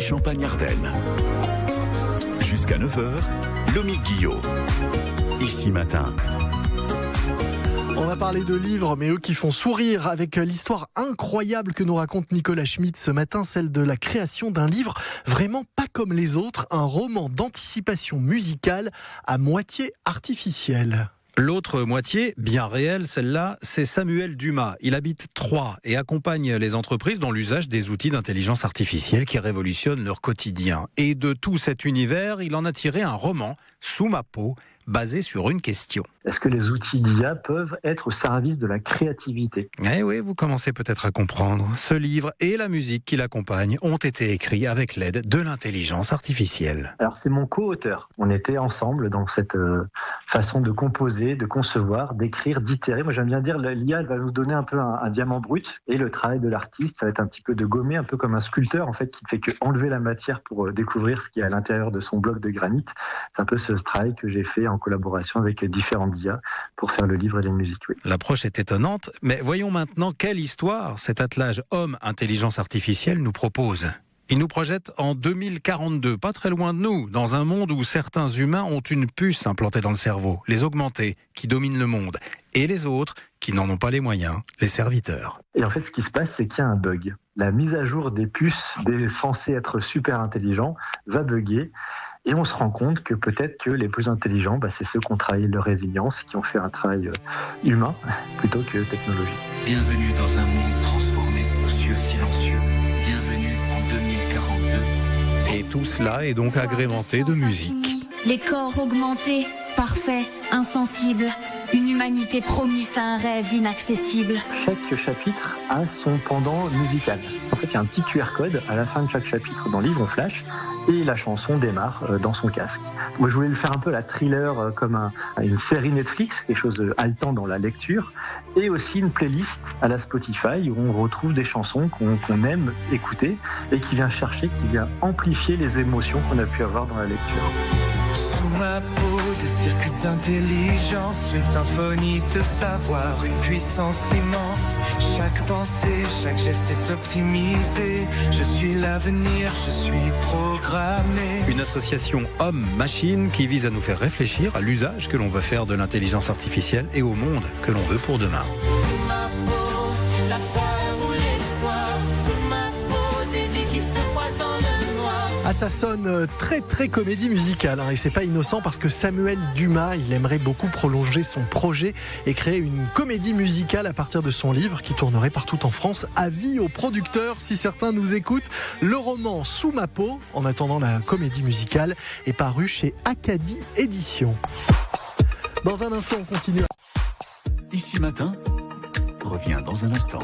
Champagne-Ardenne. Jusqu'à 9h, Lomique Guillot. Ici Matin. On va parler de livres, mais eux qui font sourire, avec l'histoire incroyable que nous raconte Nicolas Schmitt ce matin, celle de la création d'un livre vraiment pas comme les autres, un roman d'anticipation musicale à moitié artificiel. L'autre moitié, bien réelle, celle-là, c'est Samuel Dumas. Il habite Troyes et accompagne les entreprises dans l'usage des outils d'intelligence artificielle qui révolutionnent leur quotidien. Et de tout cet univers, il en a tiré un roman, Sous ma peau, basé sur une question. Est-ce que les outils d'IA peuvent être au service de la créativité ? Eh oui, vous commencez peut-être à comprendre. Ce livre et la musique qui l'accompagne ont été écrits avec l'aide de l'intelligence artificielle. Alors c'est mon co-auteur. On était ensemble dans cette façon de composer, de concevoir, d'écrire, d'itérer. Moi j'aime bien dire l'IA elle va nous donner un peu un diamant brut et le travail de l'artiste, ça va être un petit peu de gommer, un peu comme un sculpteur en fait qui ne fait que enlever la matière pour découvrir ce qui est à l'intérieur de son bloc de granit. C'est un peu ce travail que j'ai fait en collaboration avec différentes IA pour faire le livre et les musiques. Oui. L'approche est étonnante, mais voyons maintenant quelle histoire cet attelage homme-intelligence artificielle nous propose. Il nous projette en 2042, pas très loin de nous, dans un monde où certains humains ont une puce implantée dans le cerveau, les augmentés, qui dominent le monde, et les autres qui n'en ont pas les moyens, les serviteurs. Et en fait, ce qui se passe, c'est qu'il y a un bug. La mise à jour des puces, censées être super intelligents, va bugger. Et on se rend compte que peut-être que les plus intelligents, c'est ceux qui ont travaillé leur résilience, qui ont fait un travail humain plutôt que technologique. Bienvenue dans un monde transformé aux cieux silencieux. Bienvenue en 2042. Et tout cela est donc agrémenté de musique. Les corps augmentés, parfaits, insensibles. Une humanité promise à un rêve inaccessible. Chaque chapitre a son pendant musical. En fait, il y a un petit QR code à la fin de chaque chapitre dans le livre, on flash, et la chanson démarre dans son casque. Moi, je voulais le faire un peu la thriller comme une série Netflix, quelque chose de haletant dans la lecture, et aussi une playlist à la Spotify où on retrouve des chansons qu'on aime écouter et qui vient amplifier les émotions qu'on a pu avoir dans la lecture. Sous ma peau, des circuits d'intelligence, une symphonie de savoir, une puissance immense. Chaque pensée, chaque geste est optimisé. Je suis l'avenir, je suis programmé. Une association homme-machine qui vise à nous faire réfléchir à l'usage que l'on veut faire de l'intelligence artificielle et au monde que l'on veut pour demain. Sous ma peau, la foi ou l'espoir. Sous ma peau, des vies qui se croisent dans le noir. Ah, ça sonne très très comédie musicale, et c'est pas innocent parce que Samuel Dumas, il aimerait beaucoup prolonger son projet et créer une comédie musicale à partir de son livre qui tournerait partout en France. Avis aux producteurs si certains nous écoutent. Le roman Sous ma peau, en attendant la comédie musicale, est paru chez Acadie Éditions. Dans un instant, on continue. Ici Matin revient dans un instant.